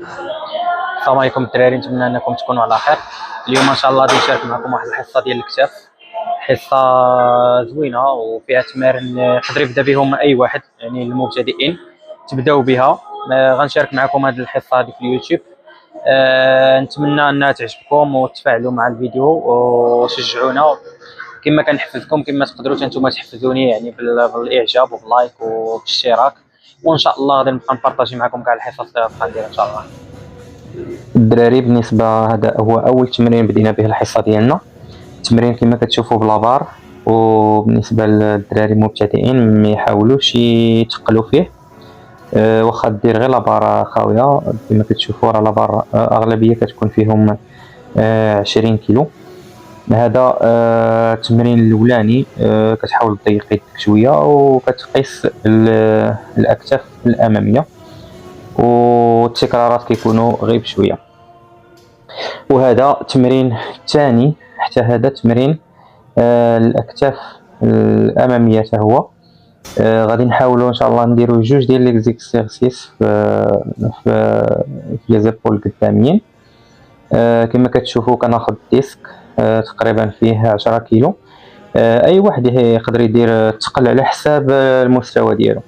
السلام عليكم الدراري، نتمنى انكم تكونوا على خير. اليوم ان شاء الله غادي نشارك معكم واحد الحصه ديال الكتاف. حصه زوينه وفيها تمارين يقدر يبدا بهم اي واحد، يعني المبتدئين تبداو بها. غنشارك معكم هذه الحصه هذه في اليوتيوب. نتمنى انها تعجبكم وتفاعلوا مع الفيديو وشجعونا كما كنحفزكم، كما تقدروا نتوما تحفزوني يعني بالاعجاب وباللايك وبالاشتراك. وان شاء الله غادي نبقى نبارطاجي معكم كاع الحصص اللي غندير ان شاء الله. الدراري بالنسبه هذا هو اول تمرين بدينا به الحصه ديالنا. التمرين كما كتشوفوا بلابار، وبالنسبه للدراري المبتدئين ما يحاولوش يتقلوا فيه. واخا دير غير لابار خاويه كما كتشوفوا، راه لابار اغلبيه كتكون فيهم 20 كيلو. هذا التمرين الاولاني، كتحاول تضيق يدك شويه وكتقيس الاكتاف الاماميه، والتكرارات كيكونوا غير بشويه. وهذا التمرين الثاني، حتى هذا تمرين الاكتاف الاماميه حتى هو. غادي نحاولوا ان شاء الله نديروا جوج ديال ليكزيرسيس في لي زيبول قداميين. كما كتشوفوا كناخذ ديسك تقريبا فيه 10 كيلو. اي واحد يقدر يدير الثقل على حساب المستوى ديالو.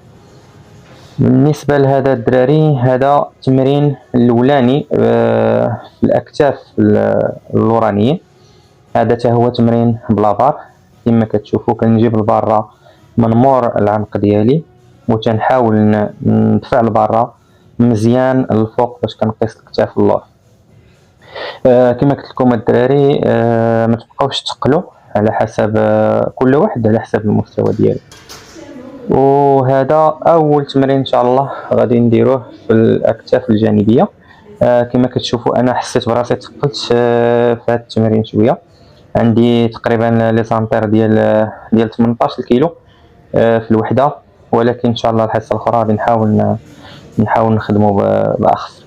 بالنسبه لهذا الدراري، هذا التمرين الاولاني في الاكتاف اللورانيين. هذا حتى هو تمرين بلابار. كما كتشوفوا كنجيب لبرا من مور العنق ديالي وتنحاول ندفع لبرا مزيان الفوق باش كنقيس الكتاف اللور. كما قلت لكم الدراري، ما تبقاوش تقلوا على حسب كل واحد على حسب المستوى ديالو. وهذا اول تمرين ان شاء الله غادي نديروه في الاكتاف الجانبيه. كما كتشوفوا انا حسيت براسي تقلت في هذا التمرين شويه. عندي تقريبا لي سانتير ديال 18 كيلو في الوحده، ولكن ان شاء الله الحصه الاخرى غادي نحاول نخدموا باخف.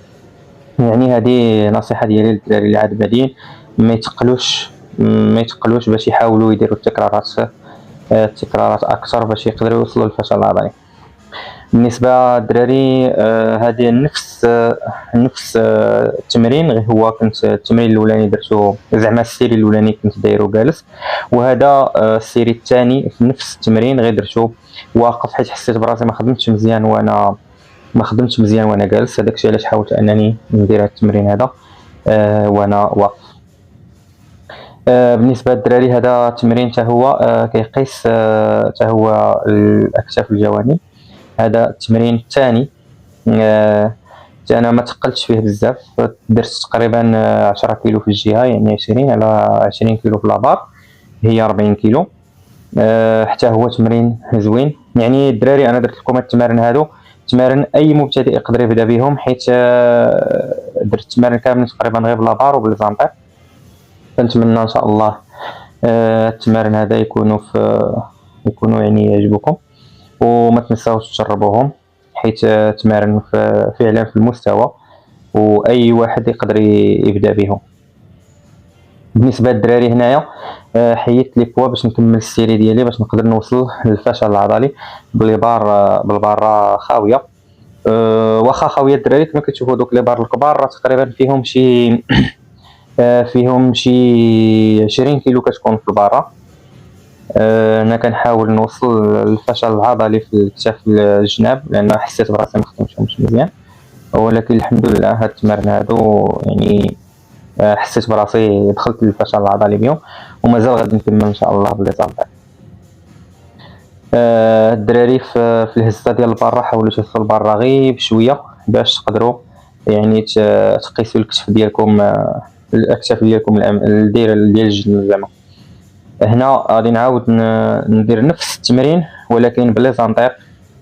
يعني هذه نصيحه ديالي للدراري اللي عاد بادين، ما يتقلوش باش يحاولوا يديروا التكرارات اكثر باش يقدروا يوصلوا للفشل العضلي. بالنسبه للدراري، هذه نفس التمرين، غير هو كنت التمرين الاولاني درتو زعما السيري الاولاني كنت دايرو جالس، وهذا السيري الثاني في نفس التمرين غير درتو واقف، حيت حسيت براسي ما خدمتش مزيان وانا جالس. هذاك الشيء علاش حاولت انني ندير هذا التمرين هذا وانا واقف. بالنسبه للدراري، هذا التمرين حتى هو كيقيس حتى هو الاكتاف الجوانب. هذا التمرين الثاني انا ما تقلتش فيه بزاف، درت تقريبا 10 كيلو في الجهه، يعني 20 على 20 كيلو في لابار هي 40 كيلو. حتى هو تمرين زوين. يعني الدراري انا درت لكم التمارين هادو تمارين اي مبتدئ يقدر يبدا بهم، حيت درت التمارين كاملين تقريبا غير بلابار وبالزانطير. فنتمنى ان شاء الله التمارين هذا يكونوا يعني يعجبكم، وما تنساوش تجربوهم، حيت تمارين فعلا في المستوى واي واحد يقدر يبدا بهم. بالنسبه للدراري هنايا حيدت لي بوا باش نكمل السيري ديالي باش نقدر نوصل للفشل العضلي بالبار خاويه. واخا خاويه الدراري كما كتشوفوا دوك لي بار الكبار تقريبا فيهم شي 20 كيلو كتكون في البارة. انا كنحاول نوصل للفشل العضلي في الكتاف الجناب، لان حسيت براسي ما خدمتهمش مزيان، ولكن الحمد لله هاد التمارين هادو يعني حسيت براسي دخلت للفشل العضلي بهم، ومازال غادي نكمل ان شاء الله بالزانطير. الدراري في الهزه ديال البارة حاولوا توصلوا البارة غير بشويه باش تقدروا يعني تقيسوا الكتف ديالكم، الاكتاف ديالكم ديال الجنب زعما. هنا غادي نعاود ندير نفس التمرين ولكن بلي زانطير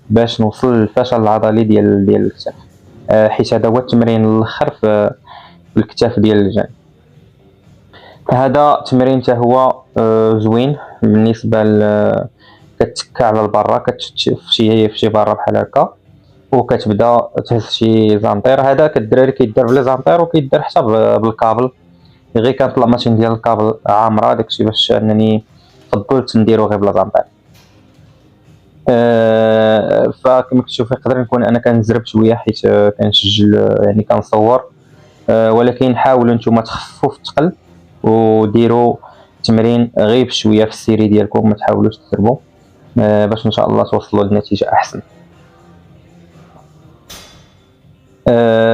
باش نوصل للفشل العضلي ديال الكتاف، حيت هذا هو التمرين الاخر في الكتاف ديال الجانب. هذا التمرين حتى هو زوين. بالنسبه كتكا على البرا، كتشد في شي بره بحال هكا وكتبدا تهز شي زانطير. هذا الدراري كيدار بلي زانطير وكيدار حتى بالكابل، غير كنطلع ماشين ديال الكابل عامره، داكشي باش انني فضلت نديرو غير بلا زانطير. فكما كتشوف يقدر نكون انا كنزرب شويه حيت كنسجل يعني كنصور. ولكن حاولوا نتوما تخففوا في الثقل وديروا تمرين غير بشويه في السيري ديالكم، ما تحاولوش تزربوا باش ان شاء الله توصلوا لنتيجه احسن.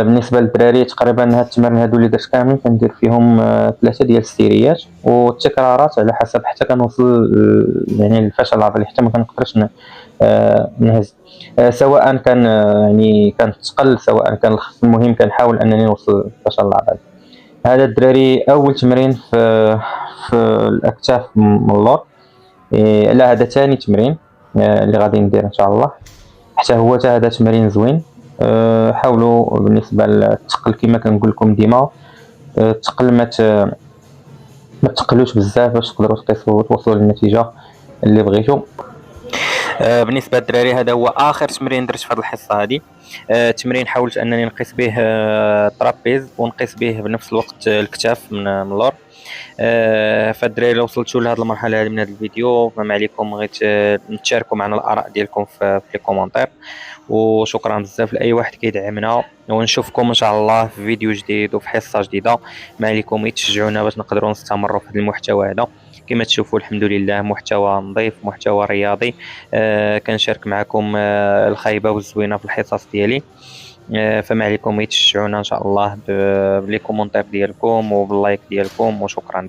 بالنسبه للدراري تقريبا هاد التمارين هادو اللي درت كاملين كندير فيهم 3 ديال السيريات والتكرارات على حسب حتى كنوصل يعني للفشل العضلي، حتى ما كنقدرش نهز. سواء كان يعني كان الثقل سواء كان الخف، المهم كنحاول انني نوصل للفشل العضلي. هذا الدراري اول تمرين في الاكتاف من اللور. لا هذا ثاني تمرين اللي غادي ندير ان شاء الله، حتى هو هذا تمرين زوين. حاولوا بالنسبه للثقل كما كنقول لكم ديما الثقل ما تقلوش بزاف باش تقدروا تقيسوا توصلوا للنتيجه اللي بغيتوا. بالنسبه للدراري هذا هو اخر تمرين درت في هذه الحصه هذه. تمرين حاولت انني نقيس به الترابيز ونقيس به بنفس الوقت الكتاف من اللور. فالدراري لو وصلتوا لهذه المرحله هذه من هذا الفيديو فما عليكم غير تشاركوا معنا الاراء ديالكم في لي كومونتير. وشكرا بزاف لاي واحد كيدعمنا، ونشوفكم ان شاء الله في فيديو جديد وفي حصه جديده. ما عليكم تشجعونا باش نقدروا نستمروا في هذا المحتوى هذا. كما تشوفوا الحمد لله محتوى نظيف، محتوى رياضي. كنشارك معكم الخايبه والزوينه في الحصص ديالي. فما عليكم تشجعونا ان شاء الله بلي كومونتير ديالكم وباللايك ديالكم، وشكرا.